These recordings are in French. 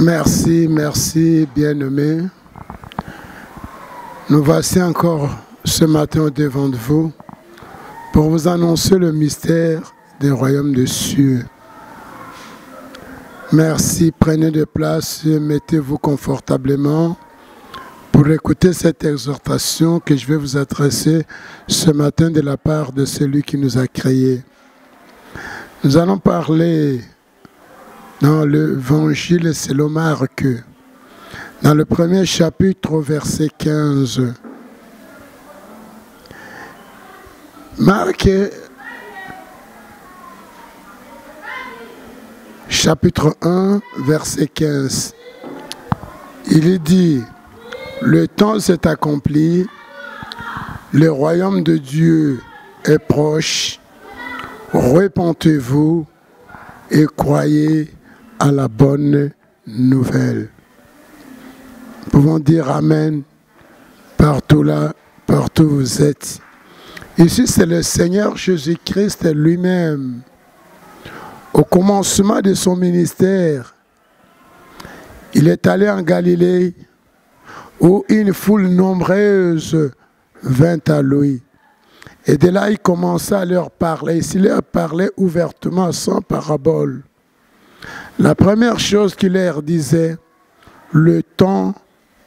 Merci, merci, bien-aimés. Nous voici encore ce matin devant vous pour vous annoncer le mystère du royaume des cieux. Merci, prenez de place, mettez-vous confortablement pour écouter cette exhortation que je vais vous adresser ce matin de la part de celui qui nous a créés. Nous allons parler dans l'évangile selon Marc, dans le premier chapitre au verset 15. Marc, chapitre 1, verset 15. Il dit, le temps s'est accompli, le royaume de Dieu est proche, repentez-vous et croyez à la bonne nouvelle. Nous pouvons dire Amen partout là, partout où vous êtes. Ici, c'est le Seigneur Jésus-Christ lui-même. Au commencement de son ministère, il est allé en Galilée où une foule nombreuse vint à lui. Et de là, il commença à leur parler. Il leur parlait ouvertement, sans parabole. La première chose qu'il leur disait, le temps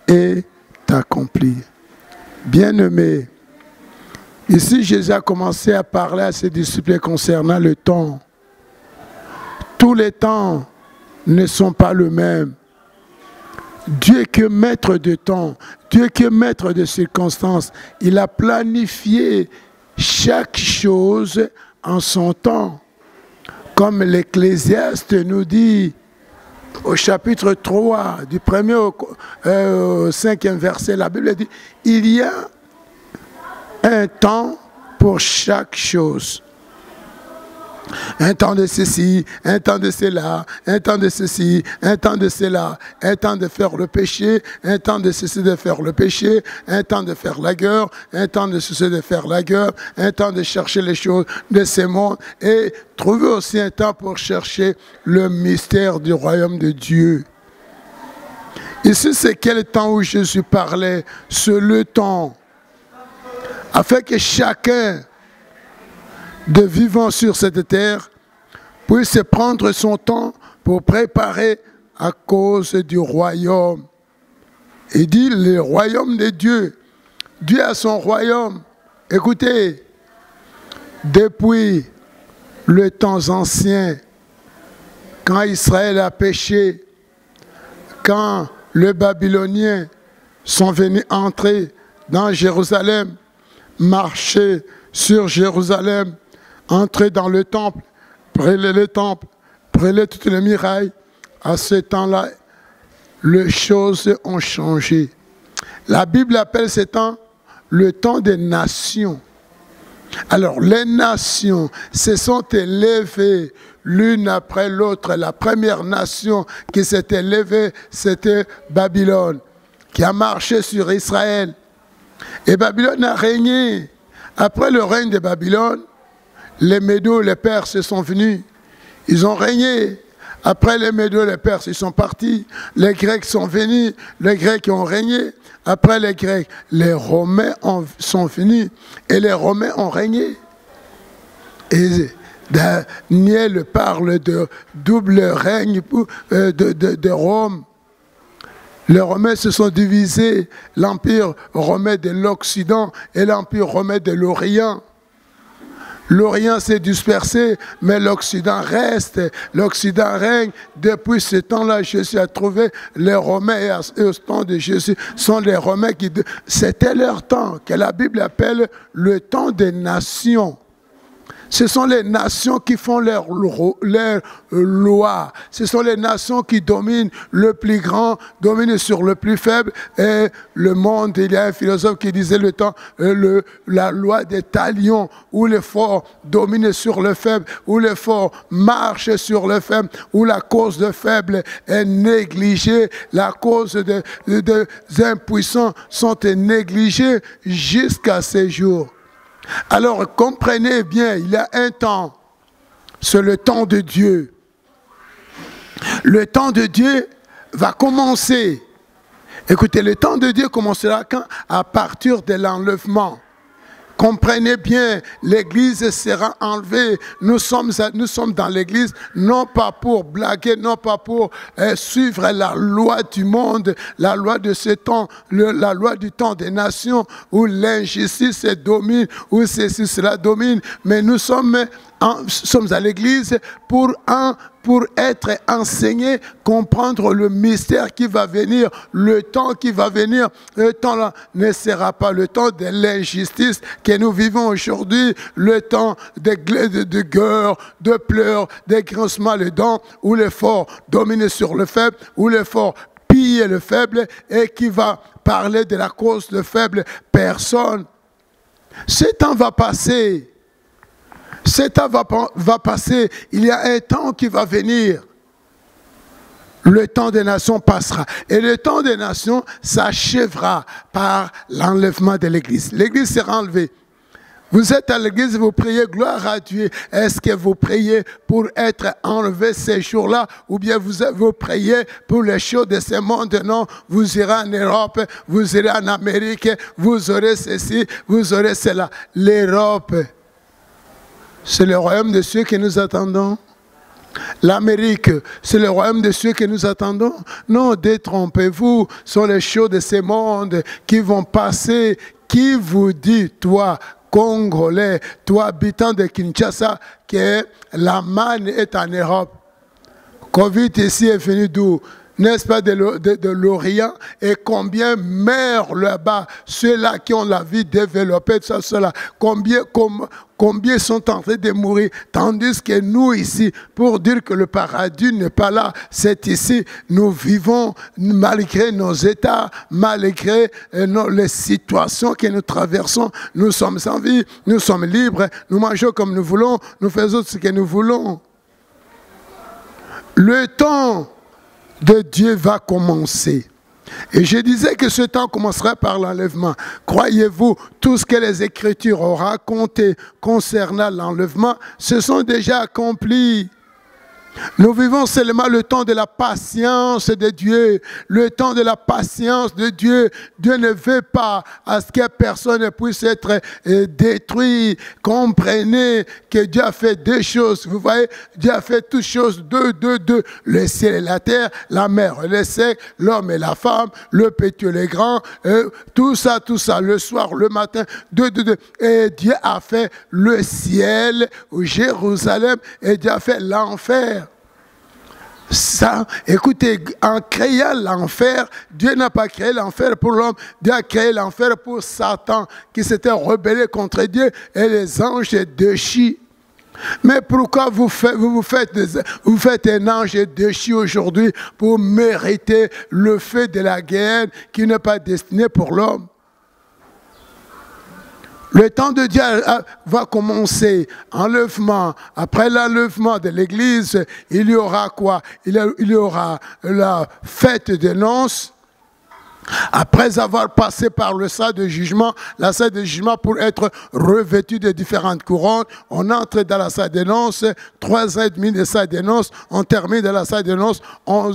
est accompli. Bien-aimés, ici Jésus a commencé à parler à ses disciples concernant le temps. Tous les temps ne sont pas le même. Dieu qui est maître de temps, Dieu qui est maître de circonstances, il a planifié chaque chose en son temps. Comme l'Ecclésiaste nous dit au chapitre 3, du 1er au 5e verset, la Bible dit, il y a un temps pour chaque chose. Un temps de ceci, un temps de cela, un temps de ceci, un temps de cela, un temps de faire le péché, un temps de ceci de faire le péché, un temps de faire la guerre, un temps de ceci de faire la guerre, un temps de chercher les choses de ce monde et trouver aussi un temps pour chercher le mystère du royaume de Dieu. Ici, c'est quel temps où Jésus parlait? C'est le temps. Afin que chacun de vivant sur cette terre puisse prendre son temps pour préparer à cause du royaume. Il dit le royaume de Dieu. Dieu a son royaume. Écoutez, depuis le temps ancien, quand Israël a péché, quand les Babyloniens sont venus entrer dans Jérusalem, marcher sur Jérusalem, entrer dans le temple, brûler le temple, brûler toutes les murailles. À ce temps-là, les choses ont changé. La Bible appelle ce temps le temps des nations. Alors, les nations se sont élevées l'une après l'autre. La première nation qui s'est élevée, c'était Babylone, qui a marché sur Israël. Et Babylone a régné. Après le règne de Babylone, les Médos, les Perses sont venus. Ils ont régné. Après les Médos, les Perses, ils sont partis. Les Grecs sont venus. Les Grecs ont régné. Après les Grecs, les Romains sont venus. Et les Romains ont régné. Et Daniel parle de double règne de Rome. Les Romains se sont divisés, l'Empire romain de l'Occident et l'Empire romain de l'Orient. L'Orient s'est dispersé, mais l'Occident reste. L'Occident règne. Depuis ce temps-là, Jésus a trouvé les Romains, et au temps de Jésus, sont les Romains qui... C'était leur temps, que la Bible appelle le temps des nations. Ce sont les nations qui font leurs lois. Ce sont les nations qui dominent. Le plus grand domine sur le plus faible. Et le monde, il y a un philosophe qui disait la loi des talions, où le fort domine sur le faible, où le fort marche sur le faible, où la cause de faible est négligée. La cause des impuissants sont négligées jusqu'à ces jours. Alors comprenez bien, il y a un temps, c'est le temps de Dieu. Le temps de Dieu va commencer. Écoutez, le temps de Dieu commencera quand? À partir de l'enlèvement. Comprenez bien, l'Église sera enlevée. Nous sommes dans l'Église, non pas pour blaguer, non pas pour suivre la loi du monde, la loi de ce temps, la loi du temps des nations, où l'injustice domine, où ceci, cela domine. Mais nous sommes à l'Église pour être enseignés, comprendre le mystère qui va venir, le temps qui va venir. Le temps-là ne sera pas le temps de l'injustice que nous vivons aujourd'hui, le temps de guerre, de pleurs, de grincements de dents, où le fort domine sur le faible, où le fort pille le faible, et qui va parler de la cause de faible personne. Ce temps va passer. Ce temps va passer. Il y a un temps qui va venir. Le temps des nations passera. Et le temps des nations s'achèvera par l'enlèvement de l'Église. L'Église sera enlevée. Vous êtes à l'Église, vous priez gloire à Dieu. Est-ce que vous priez pour être enlevé ces jours-là, ou bien vous priez pour les choses de ce monde? Non, vous irez en Europe, vous irez en Amérique, vous aurez ceci, vous aurez cela. L'Europe, c'est le royaume de ceux que nous attendons. L'Amérique, c'est le royaume de ceux que nous attendons. Non, détrompez-vous, ce sont les choses de ce monde qui vont passer. Qui vous dit, toi, Congolais, toi, habitant de Kinshasa, que la manne est en Europe? Covid ici est venu d'où? N'est-ce pas, de l'Orient? Et combien meurent là-bas, ceux-là qui ont la vie développée, tout ça, cela. Combien sont en train de mourir, tandis que nous ici, pour dire que le paradis n'est pas là, c'est ici, nous vivons malgré nos états, malgré les situations que nous traversons, nous sommes en vie, nous sommes libres, nous mangeons comme nous voulons, nous faisons ce que nous voulons. Le temps de Dieu va commencer. Et je disais que ce temps commencera par l'enlèvement. Croyez-vous, tout ce que les Écritures ont raconté concernant l'enlèvement, se sont déjà accomplis. Nous vivons seulement le temps de la patience de Dieu. Le temps de la patience de Dieu. Dieu ne veut pas à ce que personne ne puisse être détruit. Comprenez que Dieu a fait deux choses. Vous voyez, Dieu a fait toutes choses, deux. Le ciel et la terre, la mer et le sec, l'homme et la femme, le petit et le grand, tout ça, le soir, le matin, deux. Et Dieu a fait le ciel, Jérusalem, et Dieu a fait l'enfer. Ça, écoutez, en créant l'enfer, Dieu n'a pas créé l'enfer pour l'homme, Dieu a créé l'enfer pour Satan qui s'était rebellé contre Dieu et les anges déchus. Mais pourquoi vous faites un ange déchu aujourd'hui pour mériter le feu de la guerre qui n'est pas destiné pour l'homme? Le temps de Dieu va commencer. Enlèvement. Après l'enlèvement de l'Église, il y aura quoi? Il y aura la fête des noces. Après avoir passé par le salle de jugement, la salle de jugement pour être revêtu de différentes couronnes, on entre dans la salle des noces, 3 ans et demi de salle des noces, on termine dans la salle des noces, on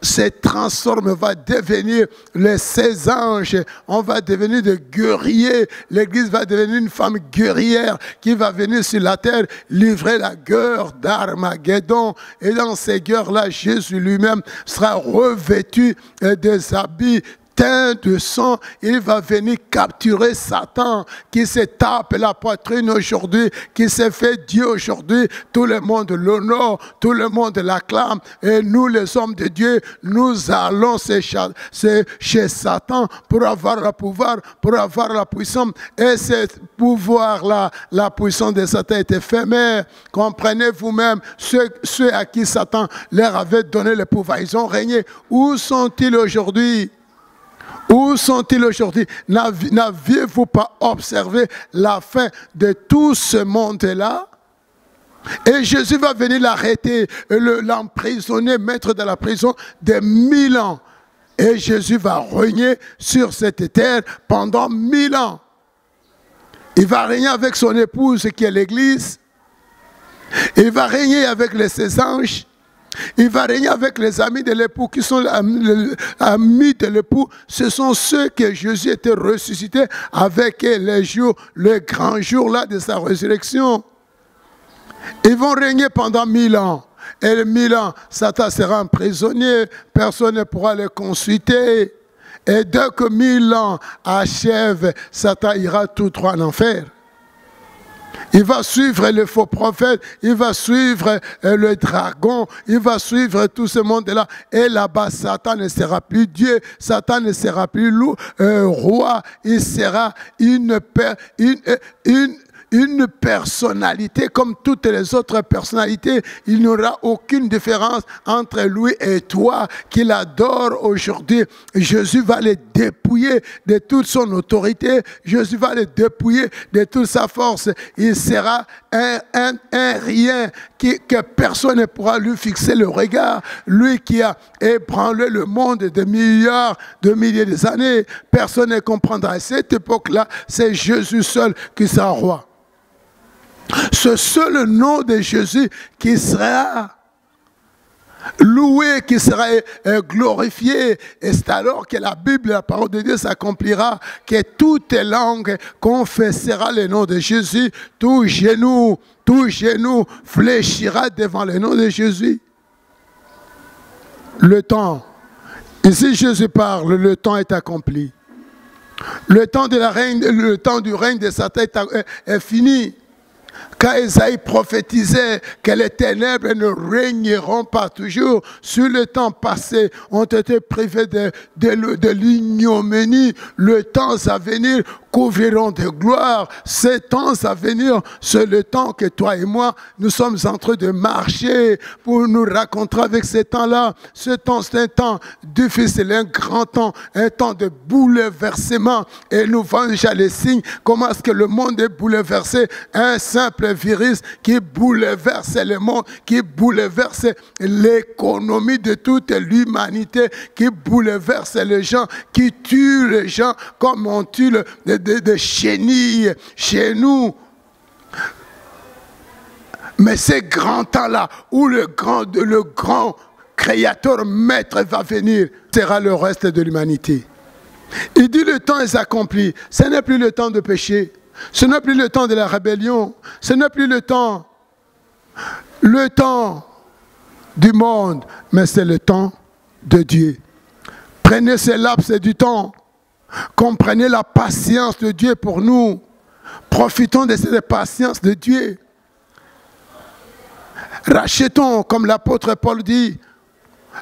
se transforme, va devenir les 16 anges, on va devenir des guerriers, l'Église va devenir une femme guerrière qui va venir sur la terre livrer la guerre d'Armageddon. Et dans ces guerres-là, Jésus lui-même sera revêtu des habits teint de sang, il va venir capturer Satan qui se tape la poitrine aujourd'hui, qui se fait Dieu aujourd'hui. Tout le monde l'honore, tout le monde l'acclame. Et nous, les hommes de Dieu, nous allons chez Satan pour avoir le pouvoir, pour avoir la puissance. Et ce pouvoir-là, la puissance de Satan est éphémère. Comprenez vous-même, ceux à qui Satan leur avait donné le pouvoir, ils ont régné. Où sont-ils aujourd'hui? Où sont-ils aujourd'hui? N'aviez-vous pas observé la fin de tout ce monde-là? Et Jésus va venir l'arrêter, l'emprisonner, mettre dans la prison de 1000 ans. Et Jésus va régner sur cette terre pendant 1000 ans. Il va régner avec son épouse qui est l'Église. Il va régner avec ses anges. Il va régner avec les amis de l'époux qui sont les amis de l'époux. Ce sont ceux que Jésus était ressuscité avec les jours, le grand jour là de sa résurrection. Ils vont régner pendant 1000 ans. Et les 1000 ans, Satan sera un prisonnier. Personne ne pourra le consulter. Et dès que 1000 ans achèvent, Satan ira tout droit en enfer. Il va suivre le faux prophète, il va suivre le dragon, il va suivre tout ce monde-là. Et là-bas, Satan ne sera plus Dieu, Satan ne sera plus roi, il sera une personnalité comme toutes les autres personnalités. Il n'y aura aucune différence entre lui et toi qui l'adore aujourd'hui. Jésus va le dépouiller de toute son autorité. Jésus va le dépouiller de toute sa force. Il sera un rien que personne ne pourra lui fixer le regard. Lui qui a ébranlé le monde de milliards, de milliers d'années. Personne ne comprendra. À cette époque-là, c'est Jésus seul qui sera roi. Ce seul nom de Jésus qui sera loué, qui sera glorifié. Et c'est alors que la Bible, la parole de Dieu s'accomplira, que toute langue confessera le nom de Jésus, tout genou fléchira devant le nom de Jésus. Le temps, ici Jésus parle, le temps est accompli. Le temps du règne de Satan est fini. Quand Esaïe prophétisait que les ténèbres ne régneront pas toujours, sur le temps passé, ont été privés de l'ignominie. Le temps à venir couvriront de gloire. Ces temps à venir, c'est le temps que toi et moi, nous sommes en train de marcher pour nous raconter avec ce temps-là. Ce temps, c'est un temps difficile, un grand temps, un temps de bouleversement. Et nous voyons déjà les signes, comment est-ce que le monde est bouleversé. Un simple virus qui bouleverse le monde, qui bouleverse l'économie de toute l'humanité, qui bouleverse les gens, qui tue les gens comme on tue de chenilles chez nous. Mais ces grands temps-là, où le grand créateur maître va venir, sera le reste de l'humanité. Il dit le temps est accompli. Ce n'est plus le temps de péché. Ce n'est plus le temps de la rébellion. Ce n'est plus le temps du monde, mais c'est le temps de Dieu. Prenez ce laps du temps. Comprenez la patience de Dieu pour nous. Profitons de cette patience de Dieu. Rachetons, comme l'apôtre Paul dit,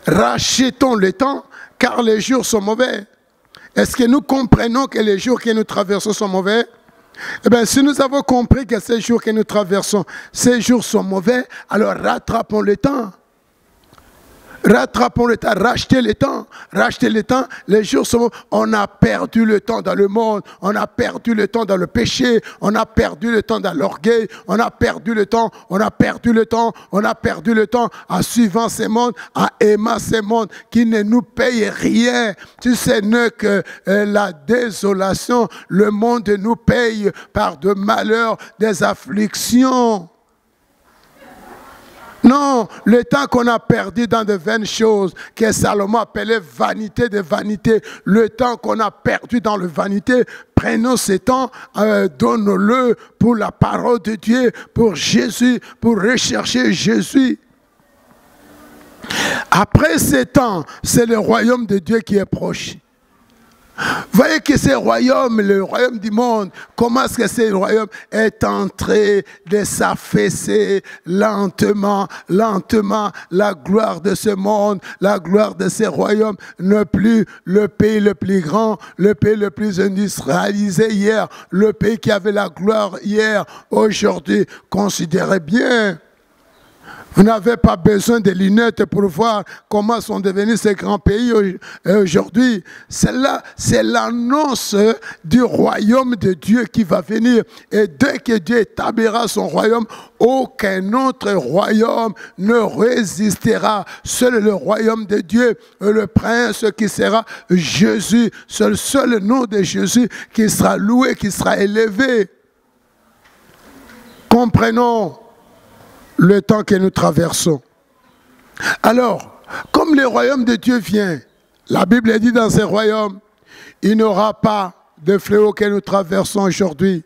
rachetons le temps, car les jours sont mauvais. Est-ce que nous comprenons que les jours que nous traversons sont mauvais? Eh bien, si nous avons compris que ces jours que nous traversons, ces jours sont mauvais, alors rattrapons le temps. Rattrapons le temps, rachetez le temps, les jours sont... On a perdu le temps dans le monde, on a perdu le temps dans le péché, on a perdu le temps dans l'orgueil, on a perdu le temps en suivant ces mondes, en aimant ces mondes qui ne nous payent rien. Si ce n'est que la désolation, le monde nous paye par de malheurs, des afflictions. Non, le temps qu'on a perdu dans de vaines choses, que Salomon appelait vanité de vanité, le temps qu'on a perdu dans le vanité, prenons ce temps, donnons-le pour la parole de Dieu, pour Jésus, pour rechercher Jésus. Après ce temps, c'est le royaume de Dieu qui est proche. Voyez que ce royaume, le royaume du monde, comment est-ce que ce royaume est en train de s'affaisser lentement, la gloire de ce monde, la gloire de ce royaume n'est plus le pays le plus grand, le pays le plus industrialisé hier, le pays qui avait la gloire hier, aujourd'hui, considérez bien. Vous n'avez pas besoin de lunettes pour voir comment sont devenus ces grands pays aujourd'hui. C'est l'annonce du royaume de Dieu qui va venir. Et dès que Dieu établira son royaume, aucun autre royaume ne résistera. Seul le royaume de Dieu, le prince qui sera Jésus, c'est le seul nom de Jésus qui sera loué, qui sera élevé. Comprenons le temps que nous traversons. Alors, comme le royaume de Dieu vient, la Bible dit dans ce royaume, il n'y aura pas de fléau que nous traversons aujourd'hui.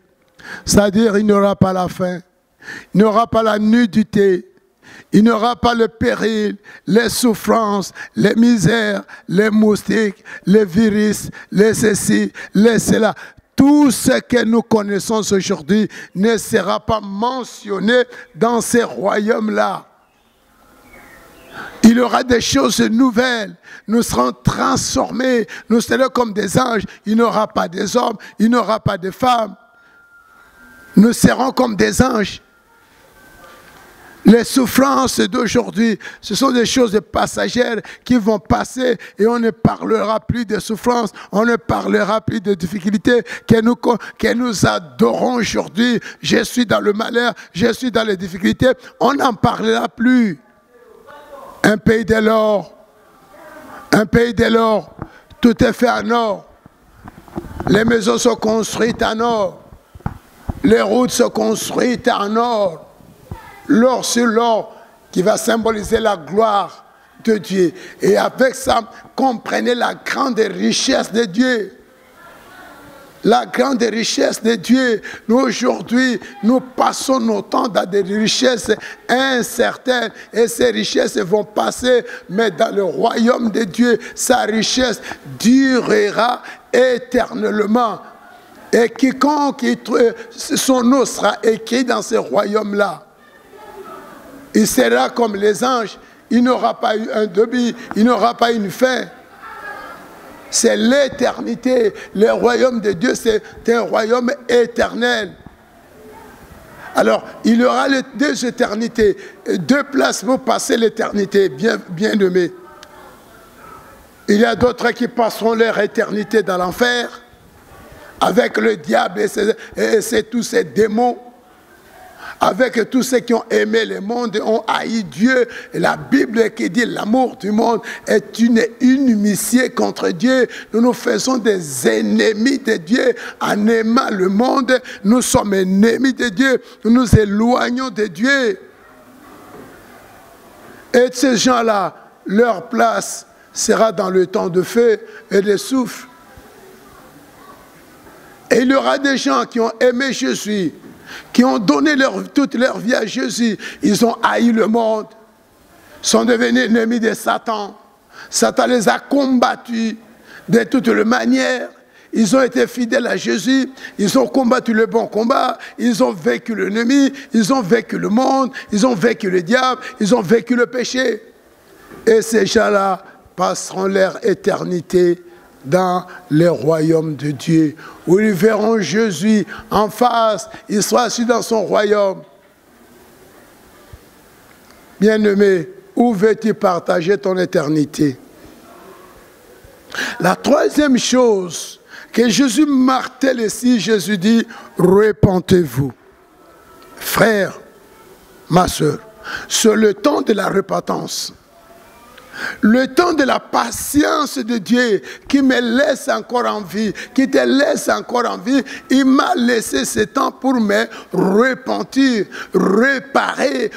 C'est-à-dire, il n'y aura pas la faim, il n'y aura pas la nudité, il n'y aura pas le péril, les souffrances, les misères, les moustiques, les virus, les ceci, les cela. Tout ce que nous connaissons aujourd'hui ne sera pas mentionné dans ces royaumes-là. Il y aura des choses nouvelles. Nous serons transformés. Nous serons comme des anges. Il n'y aura pas des hommes. Il n'y aura pas de femmes. Nous serons comme des anges. Les souffrances d'aujourd'hui, ce sont des choses passagères qui vont passer et on ne parlera plus de souffrances, on ne parlera plus de difficultés que nous adorons aujourd'hui. Je suis dans le malheur, je suis dans les difficultés, on n'en parlera plus. Un pays de l'or, tout est fait en or. Les maisons sont construites en or, les routes sont construites en or. L'or sur l'or qui va symboliser la gloire de Dieu. Et avec ça, comprenez la grande richesse de Dieu. La grande richesse de Dieu. Nous, aujourd'hui, nous passons nos temps dans des richesses incertaines. Et ces richesses vont passer, mais dans le royaume de Dieu, sa richesse durera éternellement. Et quiconque, son nom sera écrit dans ce royaume-là. Il sera comme les anges. Il n'aura pas eu un début, il n'aura pas une fin. C'est l'éternité. Le royaume de Dieu, c'est un royaume éternel. Alors, il y aura les deux éternités, deux places pour passer l'éternité, bien aimés. Il y a d'autres qui passeront leur éternité dans l'enfer, avec le diable et tous ces démons. Avec tous ceux qui ont aimé le monde, ont haï Dieu. Et la Bible qui dit l'amour du monde est une inimitié contre Dieu. Nous nous faisons des ennemis de Dieu en aimant le monde. Nous sommes ennemis de Dieu. Nous nous éloignons de Dieu. Et ces gens-là, leur place sera dans le temps de feu et de souffle. Et il y aura des gens qui ont aimé Jésus, qui ont donné toute leur vie à Jésus. Ils ont haï le monde, sont devenus ennemis de Satan. Satan les a combattus de toutes les manières. Ils ont été fidèles à Jésus, ils ont combattu le bon combat, ils ont vaincu l'ennemi, ils ont vaincu le monde, ils ont vaincu le diable, ils ont vaincu le péché. Et ces gens-là passeront leur éternité dans le royaume de Dieu, où ils verront Jésus en face, il sera assis dans son royaume. Bien-aimé, où veux-tu partager ton éternité? La troisième chose que Jésus martèle ici, Jésus dit, repentez-vous. Frère, ma soeur, c'est le temps de la repentance. Le temps de la patience de Dieu qui me laisse encore en vie, qui te laisse encore en vie, il m'a laissé ce temps pour me repentir, réparer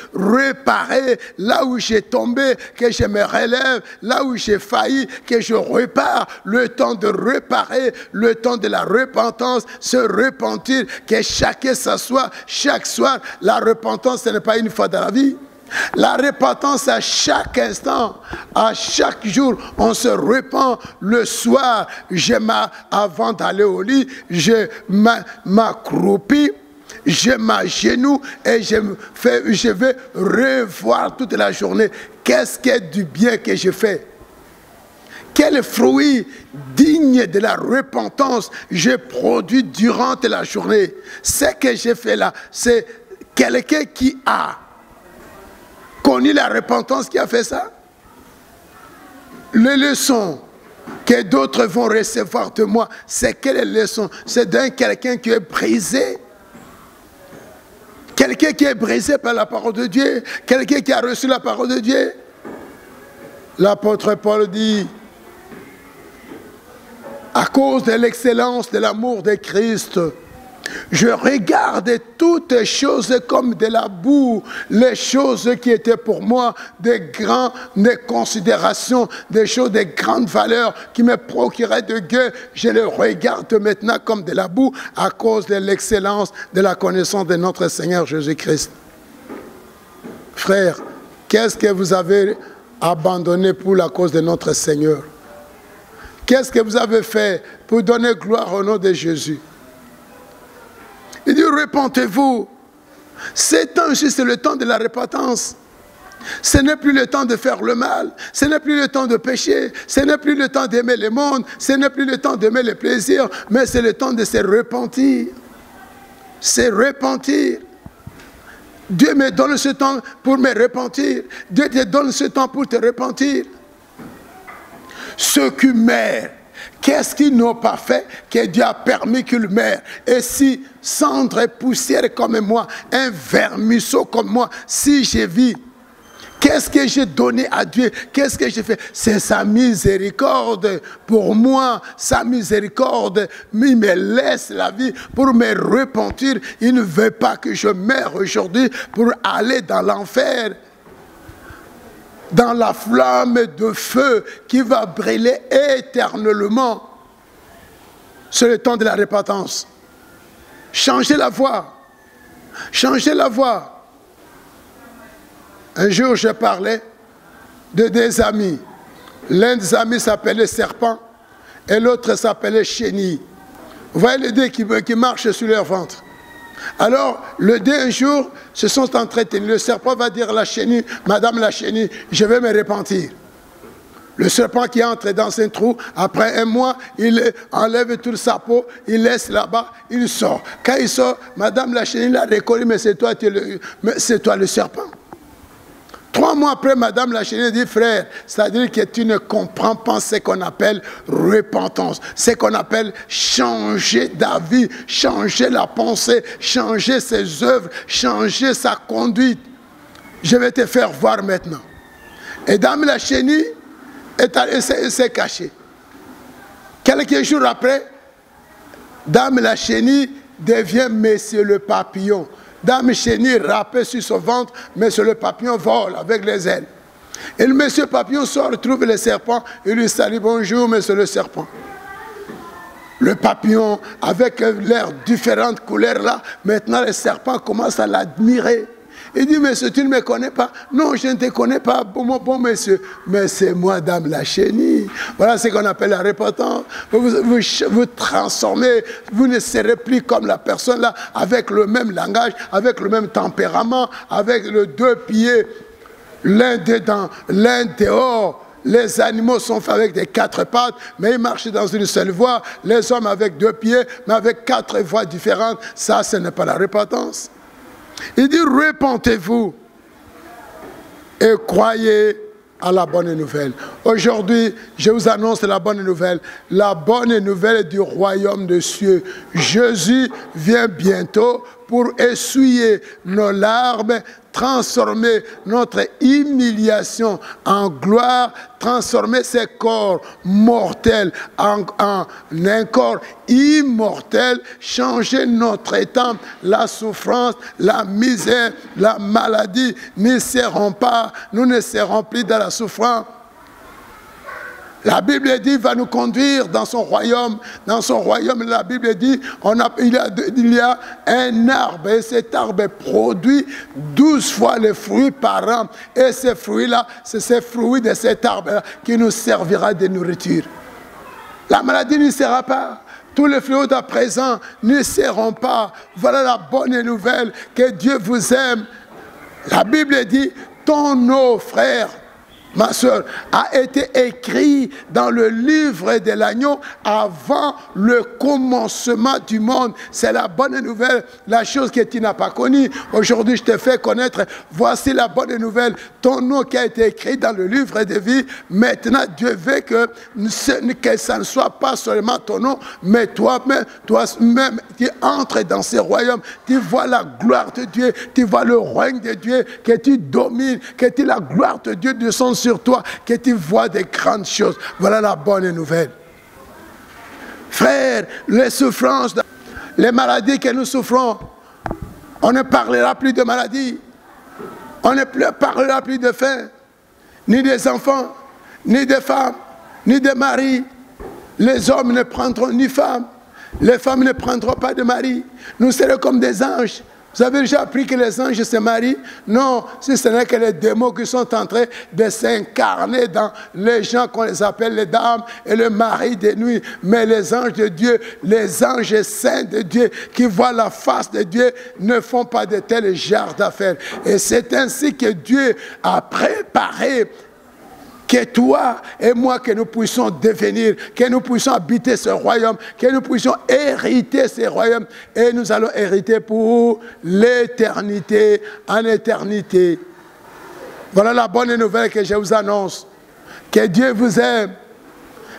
là où j'ai tombé, que je me relève, là où j'ai failli, que je repars. Le temps de réparer, le temps de la repentance, se repentir, que chacun s'assoie chaque soir. La repentance, ce n'est pas une fois dans la vie. La repentance à chaque instant, à chaque jour, on se repent. Le soir, avant d'aller au lit, je m'accroupis, je m'agenouille et je vais revoir toute la journée. Qu'est-ce qui est du bien que je fais? Quel fruit digne de la repentance je produis durant la journée? Ce que j'ai fait là, c'est quelqu'un qui a connu la repentance qui a fait ça. Les leçons que d'autres vont recevoir de moi, c'est quelle leçon? C'est d'un quelqu'un qui est brisé. Quelqu'un qui est brisé par la parole de Dieu. Quelqu'un qui a reçu la parole de Dieu. L'apôtre Paul dit, à cause de l'excellence de l'amour de Christ, Je regardais toutes choses comme de la boue, les choses qui étaient pour moi des grandes considérations, des choses de grande valeur qui me procuraient de gain. Je les regarde maintenant comme de la boue à cause de l'excellence de la connaissance de notre Seigneur Jésus-Christ. Frères, qu'est-ce que vous avez abandonné pour la cause de notre Seigneur? Qu'est-ce que vous avez fait pour donner gloire au nom de Jésus? Il dit, repentez-vous. Ce temps-ci, c'est le temps de la repentance. Ce n'est plus le temps de faire le mal. Ce n'est plus le temps de pécher. Ce n'est plus le temps d'aimer le monde. Ce n'est plus le temps d'aimer les plaisirs. Mais c'est le temps de se repentir. Se repentir. Dieu me donne ce temps pour me repentir. Dieu te donne ce temps pour te repentir. Ceux qui meurent, qu'est-ce qu'ils n'ont pas fait que Dieu a permis qu'ils meurent? Et si, cendre et poussière comme moi, un vermisseau comme moi, si je vis, qu'est-ce que j'ai donné à Dieu? Qu'est-ce que j'ai fait? C'est sa miséricorde pour moi, sa miséricorde. Il me laisse la vie pour me repentir. Il ne veut pas que je meure aujourd'hui pour aller dans l'enfer, dans la flamme de feu qui va brûler éternellement. C'est le temps de la repentance. Changez la voie. Changez la voie. Un jour, je parlais de deux amis. L'un des amis s'appelait Serpent et l'autre s'appelait Chenille. Vous voyez les deux qui marchent sur leur ventre. Alors, les deux, un jour, se sont entretenus. Le serpent va dire à la chenille, Madame la chenille, je vais me repentir. Le serpent qui entre dans un trou, après un mois, il enlève toute sa peau, il laisse là-bas, il sort. Quand il sort, Madame la chenille l'a reconnu, mais c'est toi le serpent. 3 mois après, Madame la chenille dit, frère, c'est-à-dire que tu ne comprends pas ce qu'on appelle repentance, ce qu'on appelle changer d'avis, changer la pensée, changer ses œuvres, changer sa conduite. Je vais te faire voir maintenant. Et Dame la chenille s'est cachée. Quelques jours après, Dame la chenille devient Monsieur le papillon. Dame chenille râpait sur son ventre, Monsieur le papillon vole avec les ailes. Et le Monsieur papillon sort, trouve le serpent, il lui salue, bonjour Monsieur le serpent. Le papillon, avec leurs différentes couleurs là, maintenant le serpent commence à l'admirer. Il dit, monsieur, tu ne me connais pas? Non, je ne te connais pas, bon monsieur. Mais c'est moi, Dame la chenille. Voilà ce qu'on appelle la repentance. Vous transformez, vous ne serez plus comme la personne là, avec le même langage, avec le même tempérament, avec les 2 pieds, l'un dedans, l'un dehors. Les animaux sont faits avec des 4 pattes, mais ils marchent dans une seule voie. Les hommes avec 2 pieds, mais avec 4 voies différentes. Ça, ce n'est pas la repentance. Il dit, repentez-vous et croyez à la bonne nouvelle. Aujourd'hui, je vous annonce la bonne nouvelle. La bonne nouvelle du royaume des cieux. Jésus vient bientôt pour essuyer nos larmes, transformer notre humiliation en gloire, transformer ces corps mortels en un corps immortel, changer notre état, la souffrance, la misère, la maladie, nous ne serons plus dans la souffrance. La Bible dit, va nous conduire dans son royaume. Dans son royaume, la Bible dit, il y a un arbre, et cet arbre produit 12 fois les fruits par an. Et ces fruits-là, c'est ces fruits de cet arbre qui nous servira de nourriture. La maladie ne sera pas. Tous les fléaux d'à présent ne seront pas. Voilà la bonne nouvelle, que Dieu vous aime. La Bible dit, ton nom, frère, ma soeur, a été écrit dans le livre de l'agneau avant le commencement du monde. C'est la bonne nouvelle, la chose que tu n'as pas connue. Aujourd'hui, je te fais connaître. Voici la bonne nouvelle. Ton nom qui a été écrit dans le livre de vie. Maintenant, Dieu veut que ça ne soit pas seulement ton nom, mais toi-même, tu entres dans ce royaume. Tu vois la gloire de Dieu. Tu vois le règne de Dieu, que tu domines, que tu la gloire de Dieu descend sur toi, que tu vois des grandes choses. Voilà la bonne nouvelle. Frère, les souffrances, les maladies que nous souffrons. On ne parlera plus de maladies. On ne parlera plus de faim, ni des enfants, ni des femmes, ni des maris. Les hommes ne prendront ni femmes. Les femmes ne prendront pas de mari. Nous serons comme des anges. Vous avez déjà appris que les anges se marient? Non, si ce n'est que les démons qui sont en train de s'incarner dans les gens qu'on les appelle les dames et le mari des nuits. Mais les anges de Dieu, les anges saints de Dieu qui voient la face de Dieu ne font pas de tels genres d'affaires. Et c'est ainsi que Dieu a préparé que toi et moi, que nous puissions devenir, que nous puissions habiter ce royaume, que nous puissions hériter ce royaume. Et nous allons hériter pour l'éternité, en éternité. Voilà la bonne nouvelle que je vous annonce. Que Dieu vous aime.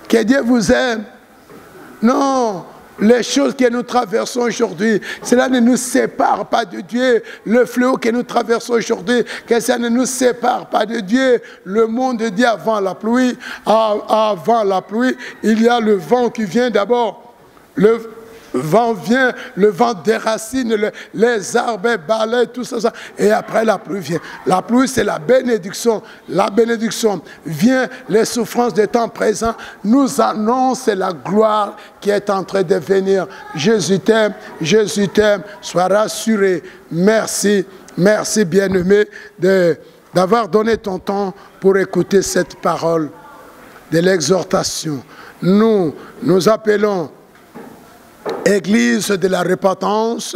Que Dieu vous aime. Non, les choses que nous traversons aujourd'hui, cela ne nous sépare pas de Dieu. Le fléau que nous traversons aujourd'hui, que ça ne nous sépare pas de Dieu. Le monde dit avant la pluie, il y a le vent qui vient d'abord. Le vent vient, le vent déracine les arbres, balaye, tout ça. Et après la pluie vient. La pluie, c'est la bénédiction. La bénédiction vient, les souffrances des temps présents nous annoncent la gloire qui est en train de venir. Jésus t'aime, sois rassuré. Merci, merci bien-aimé d'avoir donné ton temps pour écouter cette parole de l'exhortation. Nous appelons Église de la repentance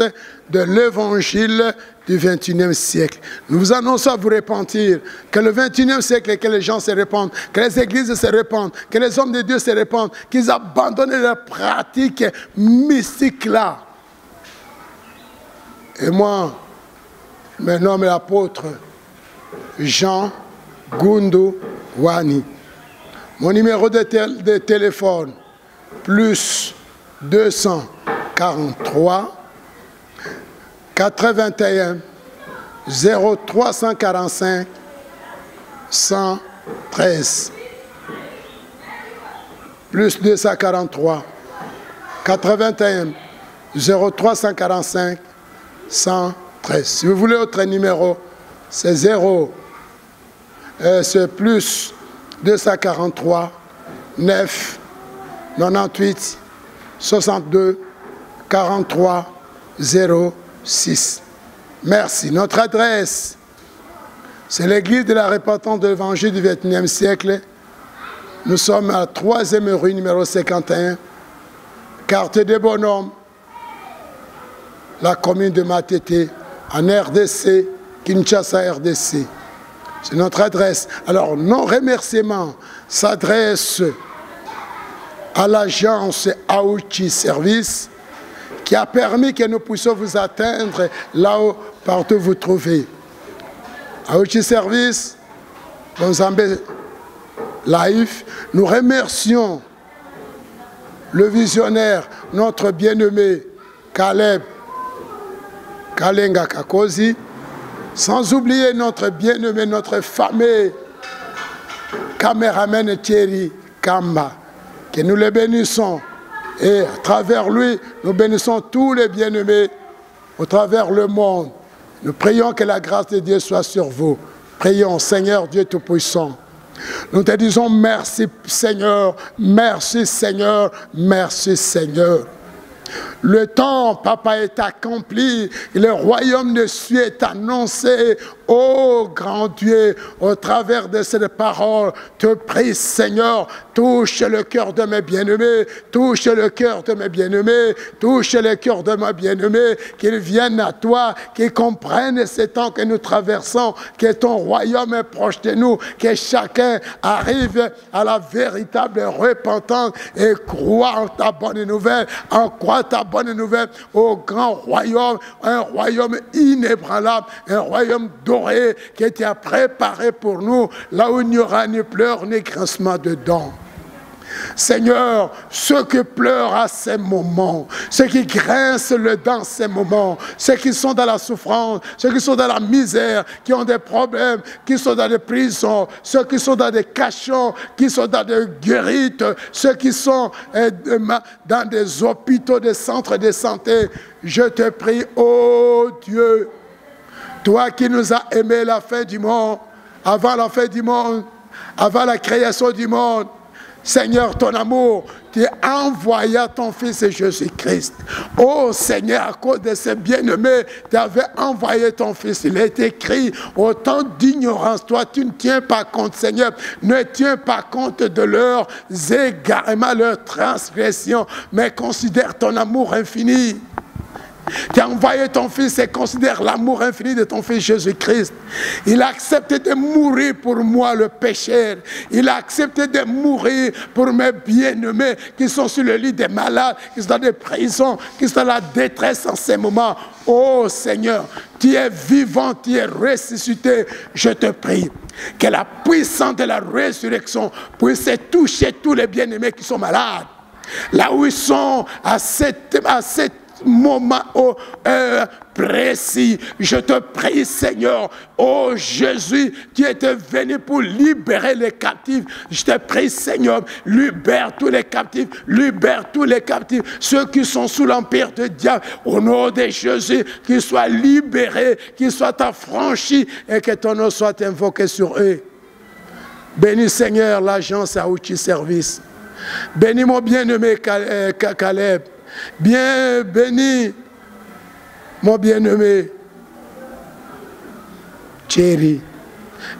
de l'évangile du XXIe siècle. Nous vous annonçons à vous repentir, que le XXIe siècle, que les gens se répandent, que les églises se répandent, que les hommes de Dieu se répandent, qu'ils abandonnent leurs pratiques mystiques là. Et moi, je me nomme l'apôtre Jean Gundu Wani. Mon numéro de téléphone, plus 243 81 0345 113. Plus 243 81 0345 113. Si vous voulez autre numéro, c'est c'est plus 243 9 98 62 43 06. Merci. Notre adresse, c'est l'église de la repentance de l'évangile du XXIe siècle. Nous sommes à la 3e rue, numéro 51, quartier des Bonhommes, la commune de Matete, en RDC, Kinshasa, RDC. C'est notre adresse. Alors, nos remerciements s'adressent à l'agence Aouchi Service qui a permis que nous puissions vous atteindre là où partout vous trouvez. Aouchi Service, dans Zambé Life, nous remercions le visionnaire, notre bien-aimé Caleb Kalenga Kakosi, sans oublier notre bien-aimé, notre fameux caméraman Thierry Kamba, que nous le bénissons. Et à travers lui, nous bénissons tous les bien-aimés au travers le monde. Nous prions que la grâce de Dieu soit sur vous. Prions, Seigneur Dieu Tout-Puissant. Nous te disons merci Seigneur, merci Seigneur, merci Seigneur. Le temps, papa, est accompli. Le royaume de Dieu est annoncé. Ô grand Dieu, au travers de cette parole, te prie, Seigneur, touche le cœur de mes bien-aimés, touche le cœur de mes bien-aimés, touche le cœur de mes bien-aimés, qu'ils viennent à toi, qu'ils comprennent ces temps que nous traversons, que ton royaume est proche de nous, que chacun arrive à la véritable repentance et croit en ta bonne nouvelle, en croit ta bonne nouvelle au grand royaume, un royaume inébranlable, un royaume doré que tu as préparé pour nous, là où il n'y aura ni pleurs ni grincement de dents. Seigneur, ceux qui pleurent à ces moments, ceux qui grincent le dents dans ces moments, ceux qui sont dans la souffrance, ceux qui sont dans la misère, qui ont des problèmes, qui sont dans des prisons, ceux qui sont dans des cachots, qui sont dans des guérites, ceux qui sont dans des hôpitaux, des centres de santé, je te prie, ô Dieu, toi qui nous as aimés la fin du monde, avant la fin du monde, avant la création du monde, Seigneur, ton amour, tu as envoyé ton Fils Jésus-Christ. Oh Seigneur, à cause de ces bien-aimés, tu avais envoyé ton Fils. Il est écrit, autant d'ignorance, toi tu ne tiens pas compte, Seigneur, ne tiens pas compte de leurs égarements, leurs transgressions, mais considère ton amour infini. Tu as envoyé ton Fils et considère l'amour infini de ton Fils Jésus-Christ. Il a accepté de mourir pour moi, le pécheur. Il a accepté de mourir pour mes bien-aimés qui sont sur le lit des malades, qui sont dans des prisons, qui sont dans la détresse en ces moments. Oh Seigneur, tu es vivant, tu es ressuscité. Je te prie que la puissance de la résurrection puisse toucher tous les bien-aimés qui sont malades. Là où ils sont à cette moment précis, je te prie Seigneur, oh Jésus, tu étais venu pour libérer les captifs, je te prie Seigneur, libère tous les captifs, ceux qui sont sous l'empire de diable, au nom de Jésus, qu'ils soient libérés, qu'ils soient affranchis et que ton nom soit invoqué sur eux. Bénis Seigneur l'agence à outils service, bénis mon bien-aimé Caleb, bien béni, mon bien-aimé Thierry.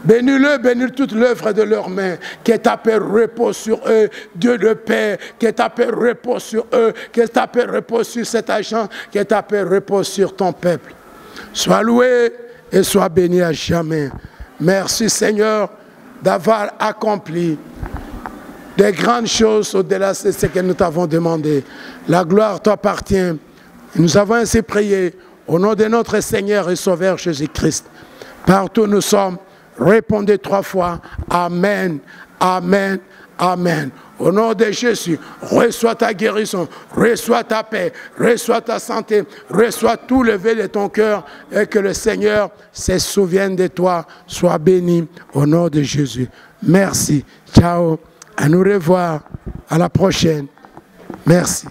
Bénis-le, bénis toute l'œuvre de leurs mains. Que ta paix repose sur eux, Dieu de paix. Que ta paix repose sur eux. Que ta paix repose sur cet agent. Que ta paix repose sur ton peuple. Sois loué et sois béni à jamais. Merci Seigneur d'avoir accompli des grandes choses au-delà de ce que nous t'avons demandé. La gloire t'appartient. Nous avons ainsi prié au nom de notre Seigneur et Sauveur Jésus-Christ. Partout où nous sommes, répondez 3 fois. Amen, amen, amen. Au nom de Jésus, reçois ta guérison, reçois ta paix, reçois ta santé, reçois tout levé de ton cœur et que le Seigneur se souvienne de toi. Sois béni au nom de Jésus. Merci. Ciao. À nous revoir. À la prochaine. Merci.